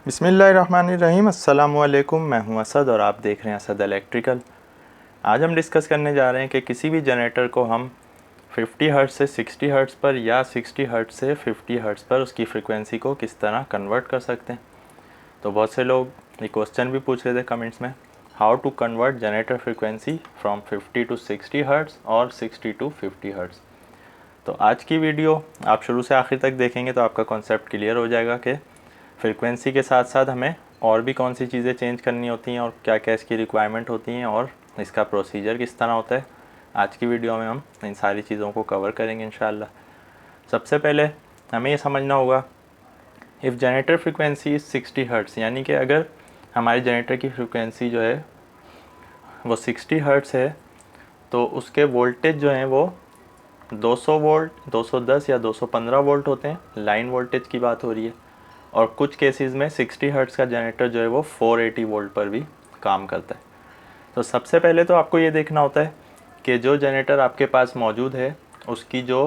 बिस्मिल्लाहिर्रहमानिर्रहीम। अस्सलामुअलैकुम। मैं हूं असद और आप देख रहे हैं असद इलेक्ट्रिकल। आज हम डिस्कस करने जा रहे हैं कि किसी भी जनरेटर को हम 50 हर्ट्ज़ से 60 हर्ट्ज़ पर या 60 हर्ट्ज़ से 50 हर्ट्ज़ पर उसकी फ्रीक्वेंसी को किस तरह कन्वर्ट कर सकते हैं। तो बहुत से लोग ये क्वेश्चन भी पूछ रहे थे कमेंट्स में, how to convert generator frequency from 50 to 60 hertz और 60 टू 50 हर्ट्ज़। तो आज की वीडियो आप शुरू से आखिर तक देखेंगे तो आपका कॉन्सेप्ट क्लियर हो जाएगा कि फ्रीक्वेंसी के साथ साथ हमें और भी कौन सी चीज़ें चेंज करनी होती हैं और क्या क्या इसकी रिक्वायरमेंट होती हैं और इसका प्रोसीजर किस तरह होता है। आज की वीडियो में हम इन सारी चीज़ों को कवर करेंगे इंशाल्लाह। सबसे पहले हमें ये समझना होगा, if generator frequency is 60 hertz, यानी कि अगर हमारे जनरेटर की फ्रीक्वेंसी जो है वो 60 हर्ट्ज़ है तो उसके वोल्टेज जो हैं वो 200 वोल्ट, 210 या 215 वोल्ट होते हैं। लाइन वोल्टेज की बात हो रही है। और कुछ केसेस में 60 हर्ट्ज़ का जनरेटर जो है वो 480 वोल्ट पर भी काम करता है। तो सबसे पहले तो आपको ये देखना होता है कि जो जनरेटर आपके पास मौजूद है उसकी जो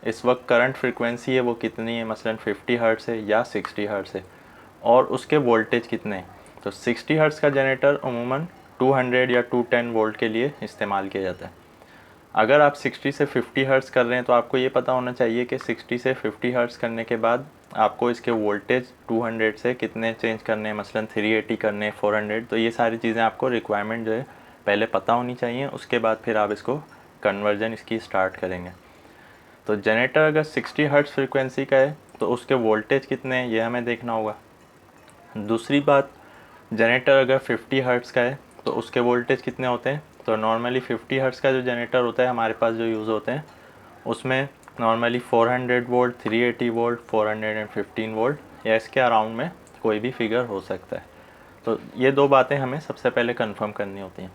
इस वक्त करंट फ्रीक्वेंसी है वो कितनी है, मसलन 50 हर्ट्ज़ है या 60 हर्ट्ज़ है, और उसके वोल्टेज कितने हैं। तो 60 हर्ट्ज़ का जनरेटर अमूमन 200 या 210 वोल्ट के लिए इस्तेमाल किया जाता है। अगर आप 60 से 50 हर्ट्ज़ कर रहे हैं तो आपको ये पता होना चाहिए कि 60 से 50 हर्ट्ज़ करने के बाद आपको इसके वोल्टेज 200 से कितने चेंज करने हैं, मसलन 380 करने, 400। तो ये सारी चीज़ें आपको रिक्वायरमेंट जो है पहले पता होनी चाहिए, उसके बाद फिर आप इसको कन्वर्जन इसकी स्टार्ट करेंगे। तो जनरेटर अगर 60 हर्ट्ज़ फ्रीक्वेंसी का है तो उसके वोल्टेज कितने हैं ये हमें देखना होगा। दूसरी बात, जनरेटर अगर 50 हर्ट्ज़ का है तो उसके वोल्टेज कितने होते हैं। तो नॉर्मली 50 हर्ट्ज़ का जो जनरेटर होता है हमारे पास जो यूज़ होते हैं उसमें नॉर्मली 400 वोल्ट, 380 वोल्ट, 415 वोल्ट या इसके अराउंड में कोई भी फिगर हो सकता है। तो ये दो बातें हमें सबसे पहले कंफर्म करनी होती हैं।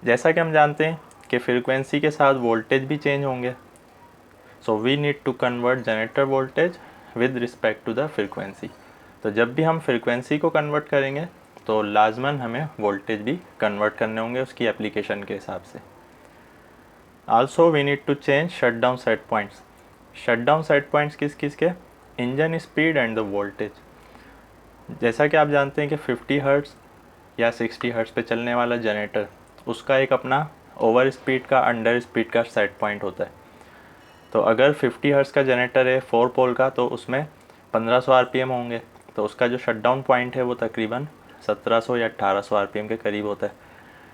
जैसा कि हम जानते हैं कि फ्रीक्वेंसी के साथ वोल्टेज भी चेंज होंगे, so we need to convert generator voltage with respect to the frequency. तो जब भी हम फ्रीक्वेंसी को कन्वर्ट करेंगे तो लाजमन हमें वोल्टेज भी कन्वर्ट करने होंगे उसकी एप्लीकेशन के हिसाब से। Also we need to change shut down set points. Shut down set points किस किस के, engine speed and the voltage. जैसा कि आप जानते हैं कि 50 हर्ट्ज़ या 60 हर्ट्ज़ पे चलने वाला जनरेटर उसका एक अपना ओवर स्पीड का, अंडर स्पीड का सेट पॉइंट होता है। तो अगर 50 हर्ट्ज़ का जनरेटर है 4 पोल का तो उसमें 1500 आरपीएम होंगे, तो उसका जो शट डाउन पॉइंट है वो तकरीबन 1700 या 1800 आरपीएम के करीब होता है।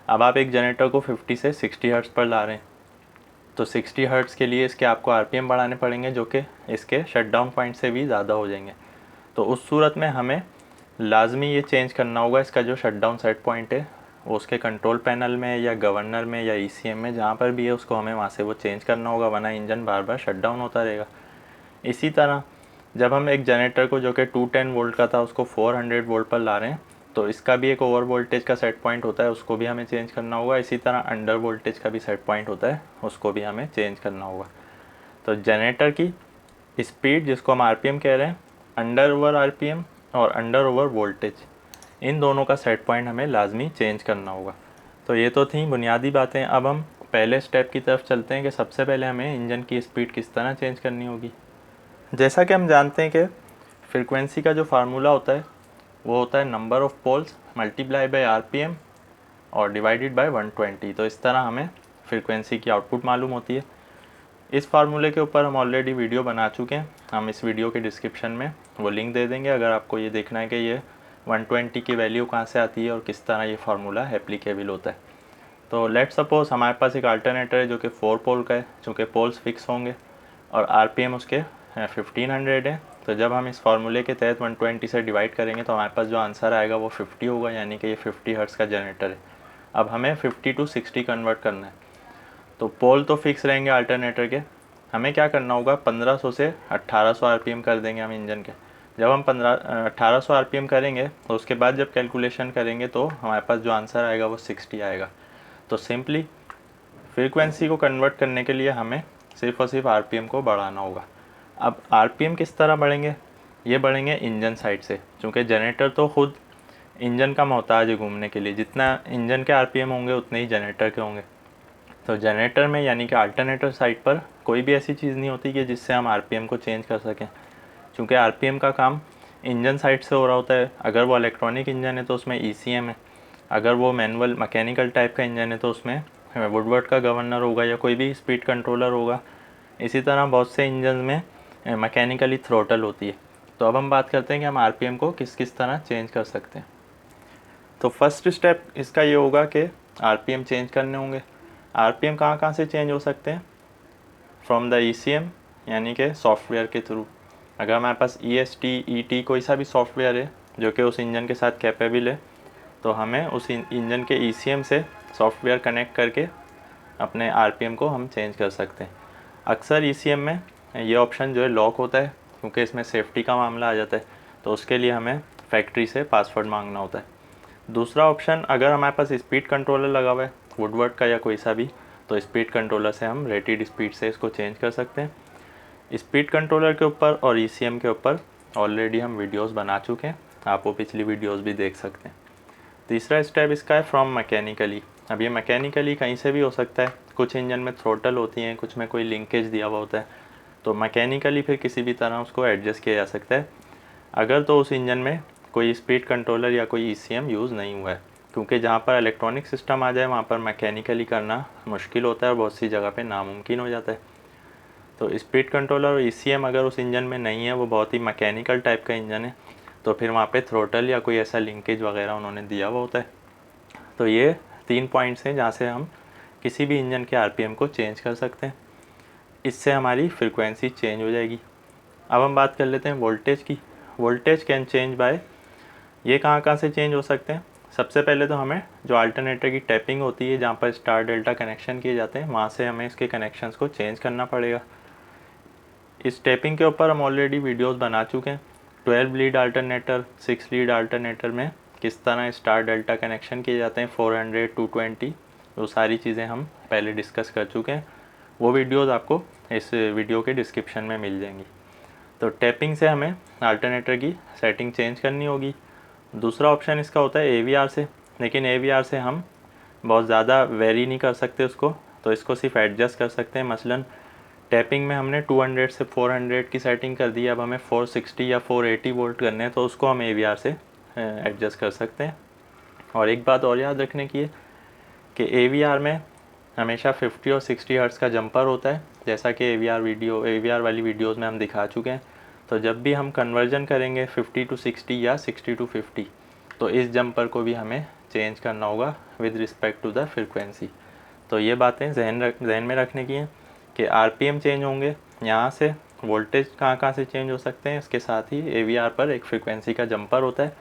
अब आप एक जनरेटर को 50 से 60 हर्ट्ज़ पर ला रहे हैं तो 60 हर्ट्ज़ के लिए इसके आपको आरपीएम बढ़ाने पड़ेंगे जो कि इसके शट डाउन पॉइंट से भी ज़्यादा हो जाएंगे। तो उस सूरत में हमें लाजमी ये चेंज करना होगा, इसका जो शट डाउन सेट पॉइंट है वो उसके कंट्रोल पैनल में या गवर्नर में या ईसीएम में जहाँ पर भी है उसको हमें वहाँ से वो चेंज करना होगा, वरना इंजन बार बार शट डाउन होता रहेगा। इसी तरह जब हम एक जनरेटर को जो कि 210 वोल्ट का था उसको 400 वोल्ट पर ला रहे हैं तो इसका भी एक ओवर वोल्टेज का सेट पॉइंट होता है, उसको भी हमें चेंज करना होगा। इसी तरह अंडर वोल्टेज का भी सेट पॉइंट होता है, उसको भी हमें चेंज करना होगा। तो जनरेटर की स्पीड जिसको हम आरपीएम कह रहे हैं, अंडर ओवर आरपीएम और अंडर ओवर वोल्टेज, इन दोनों का सेट पॉइंट हमें लाजमी चेंज करना होगा। तो ये तो थी बुनियादी बातें। अब हम पहले स्टेप की तरफ चलते हैं कि सबसे पहले हमें इंजन की स्पीड किस तरह चेंज करनी होगी। जैसा कि हम जानते हैं कि फ्रीक्वेंसी का जो फार्मूला होता है वो होता है number of poles multiply by RPM और डिवाइडेड बाय 120। तो इस तरह हमें फ्रीक्वेंसी की आउटपुट मालूम होती है। इस फार्मूले के ऊपर हम ऑलरेडी वीडियो बना चुके हैं, हम इस वीडियो के डिस्क्रिप्शन में वो लिंक दे देंगे अगर आपको ये देखना है कि ये 120 की वैल्यू कहाँ से आती है और किस तरह ये फार्मूला एप्लीकेबल होता है। तो लेट सपोज़ हमारे पास एक अल्टरनेटर है जो कि 4 पोल का है, चूँकि पोल्स फिक्स होंगे और आरपीएम उसके 1500 है। तो जब हम इस फार्मूले के तहत 120 से डिवाइड करेंगे तो हमारे पास जो आंसर आएगा वो 50 होगा, यानी कि ये 50 हर्ट्ज़ का जनरेटर है। अब हमें 50 टू 60 कन्वर्ट करना है। तो पोल तो फिक्स रहेंगे अल्टरनेटर के, हमें क्या करना होगा 1500 से 1800 आरपीएम कर देंगे हम इंजन के। जब हम 1800 आरपीएम करेंगे तो उसके बाद जब कैलकुलेशन करेंगे तो हमारे पास जो आंसर आएगा वो 60 आएगा। तो सिंपली फ्रीक्वेंसी को कन्वर्ट करने के लिए हमें सिर्फ़ और सिर्फ आरपीएम को बढ़ाना होगा। अब आरपीएम किस तरह बढ़ेंगे, ये बढ़ेंगे इंजन साइड से, क्योंकि जनरेटर तो खुद इंजन का मोहताज है घूमने के लिए। जितना इंजन के आरपीएम होंगे उतने ही जनरेटर के होंगे। तो जनरेटर में यानी कि अल्टरनेटर साइड पर कोई भी ऐसी चीज़ नहीं होती कि जिससे हम आरपीएम को चेंज कर सकें, क्योंकि आरपीएम का काम इंजन साइड से हो रहा होता है। अगर वो इलेक्ट्रॉनिक इंजन है तो उसमें ECM है, अगर वो मैनुअल मैकेनिकल टाइप का इंजन है तो उसमें वुडवर्ड का गवर्नर होगा या कोई भी स्पीड कंट्रोलर होगा। इसी तरह बहुत से इंजन में मैकेनिकली थ्रोटल होती है। तो अब हम बात करते हैं कि हम RPM को किस किस तरह चेंज कर सकते हैं। तो फर्स्ट स्टेप इसका ये होगा कि RPM चेंज करने होंगे। RPM कहाँ कहाँ से चेंज हो सकते हैं? फ्रॉम द ECM यानी कि सॉफ्टवेयर के थ्रू। अगर हमारे पास EST ET कोई सा भी सॉफ्टवेयर है जो कि उस इंजन के साथ कैपेबल है, तो हमें उस इंजन के ECM से सॉफ्टवेयर कनेक्ट करके अपने RPM को हम चेंज कर सकते हैं। अक्सर ECM में ये ऑप्शन जो है लॉक होता है, क्योंकि इसमें सेफ्टी का मामला आ जाता है, तो उसके लिए हमें फैक्ट्री से पासवर्ड मांगना होता है। दूसरा ऑप्शन, अगर हमारे पास स्पीड कंट्रोलर लगा हुआ है वुडवर्ड का या कोई सा भी, तो स्पीड कंट्रोलर से हम रेटेड स्पीड से इसको चेंज कर सकते हैं। स्पीड कंट्रोलर के ऊपर और ECM के ऊपर ऑलरेडी हम वीडियोस बना चुके हैं, आप वो पिछली वीडियोस भी देख सकते हैं। तीसरा स्टेप इसका है फ्रॉम मैकेनिकली। अब ये मैकेनिकली कहीं से भी हो सकता है, कुछ इंजन में थ्रोटल होती हैं, कुछ में कोई लिंकेज दिया हुआ होता है, तो मैकेनिकली फिर किसी भी तरह उसको एडजस्ट किया जा सकता है, अगर तो उस इंजन में कोई स्पीड कंट्रोलर या कोई ECM यूज़ नहीं हुआ है। क्योंकि जहाँ पर इलेक्ट्रॉनिक सिस्टम आ जाए वहाँ पर मैकेनिकली करना मुश्किल होता है और बहुत सी जगह पे नामुमकिन हो जाता है। तो स्पीड कंट्रोलर और ECM अगर उस इंजन में नहीं है, वो बहुत ही मैकेनिकल टाइप का इंजन है, तो फिर वहाँ पे थ्रोटल या कोई ऐसा लिंकेज वगैरह उन्होंने दिया हुआ होता है। तो ये 3 पॉइंट्स हैं जहाँ से हम किसी भी इंजन के RPM को चेंज कर सकते हैं। इससे हमारी फ्रिक्वेंसी चेंज हो जाएगी। अब हम बात कर लेते हैं वोल्टेज की। वोल्टेज कैन चेंज बाय, ये कहाँ कहाँ से चेंज हो सकते हैं? सबसे पहले तो हमें जो अल्टरनेटर की टैपिंग होती है, जहाँ पर स्टार डेल्टा कनेक्शन किए जाते हैं, वहाँ से हमें इसके कनेक्शंस को चेंज करना पड़ेगा। इस टैपिंग के ऊपर हम ऑलरेडी वीडियोस बना चुके हैं। 12 लीड अल्टरनेटर, 6 लीड अल्टरनेटर में किस तरह स्टार डेल्टा कनेक्शन किए जाते हैं, 400, 220, वो सारी चीज़ें हम पहले डिस्कस कर चुके हैं। वो वीडियोस आपको इस वीडियो के डिस्क्रिप्शन में मिल जाएंगी। तो टैपिंग से हमें अल्टरनेटर की सेटिंग चेंज करनी होगी। दूसरा ऑप्शन इसका होता है AVR से, लेकिन AVR से हम बहुत ज़्यादा वेरी नहीं कर सकते उसको, तो इसको सिर्फ एडजस्ट कर सकते हैं। मसलन टैपिंग में हमने 200 से 400 की सेटिंग कर दी, अब हमें 460 या 480 वोल्ट करने हैं, तो उसको हम AVR से एडजस्ट कर सकते हैं। और एक बात और याद रखने की है कि AVR में हमेशा 50 और 60 हर्ट्ज़ का जंपर होता है, जैसा कि AVR वाली वीडियोस में हम दिखा चुके हैं। तो जब भी हम कन्वर्जन करेंगे 50 टू 60 या 60 टू 50, तो इस जंपर को भी हमें चेंज करना होगा with respect to the frequency. तो ये बातें जहन में रखने की हैं कि RPM चेंज होंगे, यहाँ से वोल्टेज कहाँ कहाँ से चेंज हो सकते हैं, इसके साथ ही AVR पर एक फ्रिक्वेंसी का जंपर होता है।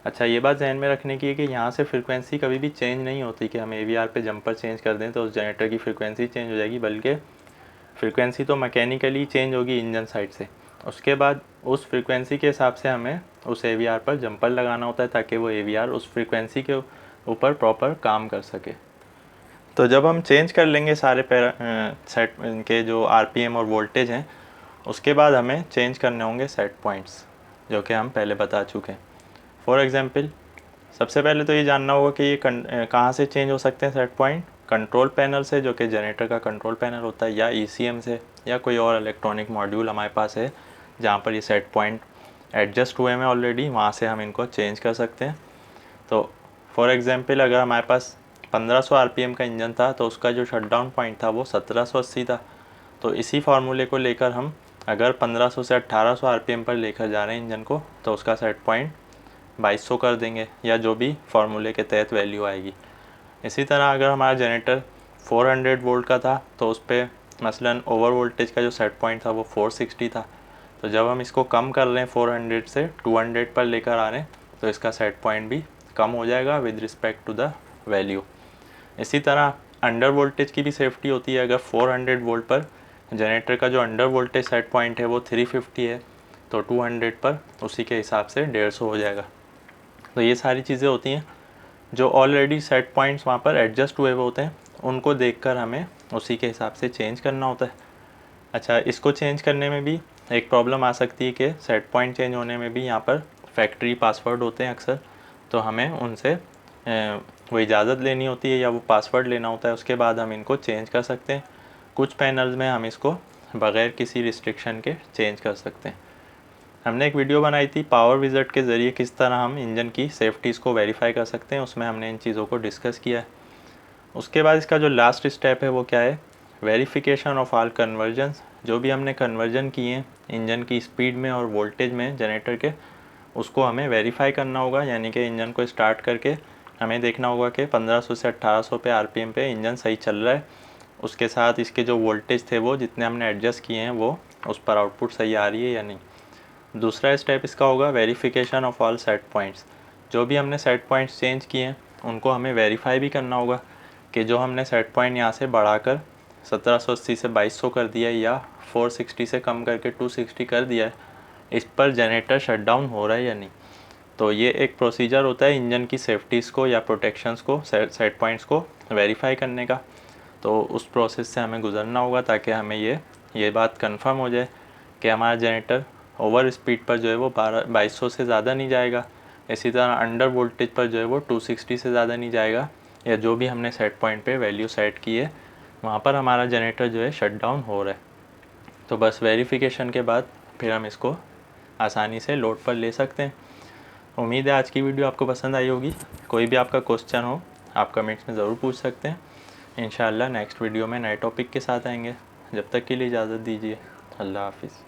अच्छा, ये बात जहन में रखने की है कि यहाँ से फ्रिक्वेंसी कभी भी चेंज नहीं होती कि हम AVR पे जंपर चेंज कर दें तो उस जनरेटर की फ्रिक्वेंसी चेंज हो जाएगी, बल्कि फ्रिक्वेंसी तो मैकेनिकली चेंज होगी इंजन साइड से। उसके बाद उस फ्रिक्वेंसी के हिसाब से हमें उस AVR पर जंपर लगाना होता है, ताकि वो AVR उस फ्रिक्वेंसी के ऊपर प्रॉपर काम कर सके। तो जब हम चेंज कर लेंगे सारे सेट के जो RPM और वोल्टेज हैं, उसके बाद हमें चेंज करने होंगे सेट पॉइंट्स, जो कि हम पहले बता चुके हैं। फॉर एग्ज़ाम्पल, सबसे पहले तो ये जानना होगा कि ये कहाँ से चेंज हो सकते हैं सेट पॉइंट। कंट्रोल पैनल से, जो कि जनरेटर का कंट्रोल पैनल होता है, या ECM से, या कोई और इलेक्ट्रॉनिक मॉड्यूल हमारे पास है जहाँ पर ये सेट पॉइंट एडजस्ट हुए हैं ऑलरेडी, वहाँ से हम इनको चेंज कर सकते हैं। तो फॉर एग्ज़ाम्पल, अगर हमारे पास 1500 RPM का इंजन था, तो उसका जो शटडाउन पॉइंट था वो 1780 था। तो इसी फार्मूले को लेकर हम अगर 1500 से 1800 RPM पर लेकर जा रहे हैं इंजन को, तो उसका सेट पॉइंट 2200 कर देंगे, या जो भी फार्मूले के तहत वैल्यू आएगी। इसी तरह अगर हमारा जनरेटर 400 वोल्ट का था, तो उस पर मसलन ओवर वोल्टेज का जो सेट पॉइंट था वो 460 था। तो जब हम इसको कम कर रहे हैं 400 से 200 पर लेकर आ रहे हैं, तो इसका सेट पॉइंट भी कम हो जाएगा with respect to the value. इसी तरह अंडर वोल्टेज की भी सेफ्टी होती है। अगर 400 वोल्ट पर जनरेटर का जो अंडर वोल्टेज सेट पॉइंट है वो 350 है, तो 200 पर उसी के हिसाब से 150 हो जाएगा। तो ये सारी चीज़ें होती हैं जो ऑलरेडी सेट पॉइंट्स वहाँ पर एडजस्ट हुए होते हैं, उनको देखकर हमें उसी के हिसाब से चेंज करना होता है। अच्छा, इसको चेंज करने में भी एक प्रॉब्लम आ सकती है कि सेट पॉइंट चेंज होने में भी यहाँ पर फैक्ट्री पासवर्ड होते हैं अक्सर, तो हमें उनसे वो इजाज़त लेनी होती है या वो पासवर्ड लेना होता है, उसके बाद हम इनको चेंज कर सकते हैं। कुछ पैनल्स में हम इसको बग़ैर किसी रिस्ट्रिक्शन के चेंज कर सकते हैं। हमने एक वीडियो बनाई थी पावर विज़िट के ज़रिए किस तरह हम इंजन की सेफ्टीज़ को वेरीफाई कर सकते हैं, उसमें हमने इन चीज़ों को डिस्कस किया है। उसके बाद इसका जो लास्ट स्टेप है वो क्या है, वेरिफिकेशन ऑफ ऑल कन्वर्जन्स। जो भी हमने कन्वर्जन किए हैं इंजन की स्पीड में और वोल्टेज में जनरेटर के, उसको हमें वेरीफाई करना होगा। यानी कि इंजन को स्टार्ट करके हमें देखना होगा कि 1500 से 1800 पे आरपीएम पे इंजन सही चल रहा है। उसके साथ इसके जो वोल्टेज थे वो जितने हमने एडजस्ट किए हैं वो उस पर आउटपुट सही आ रही है या नहीं। दूसरा स्टेप इसका होगा verification of all set points. जो भी हमने सेट पॉइंट्स चेंज किए हैं उनको हमें वेरीफाई भी करना होगा कि जो हमने सेट पॉइंट यहाँ से बढ़ाकर 1780 से 2200 कर दिया है या 460 से कम करके 260 कर दिया है, इस पर जनरेटर शटडाउन हो रहा है या नहीं। तो ये एक प्रोसीजर होता है इंजन की सेफ्टीज़ को या प्रोटेक्शंस को, सेट पॉइंट्स को वेरीफाई करने का। तो उस प्रोसेस से हमें गुजरना होगा ताकि हमें ये बात कंफर्म हो जाए कि हमारा जनरेटर ओवर स्पीड पर जो है वो 2200 से ज़्यादा नहीं जाएगा, इसी तरह अंडर वोल्टेज पर जो है वो 260 से ज़्यादा नहीं जाएगा, या जो भी हमने सेट पॉइंट पे वैल्यू सेट की है वहाँ पर हमारा जनरेटर जो है शट डाउन हो रहा है। तो बस वेरिफिकेशन के बाद फिर हम इसको आसानी से लोड पर ले सकते हैं। उम्मीद है आज की वीडियो आपको पसंद आई होगी। कोई भी आपका क्वेश्चन हो आप कमेंट्स में ज़रूर पूछ सकते हैं। इंशाल्लाह नेक्स्ट वीडियो में नए टॉपिक के साथ आएंगे। जब तक के लिए इजाज़त दीजिए। अल्लाह हाफिज़।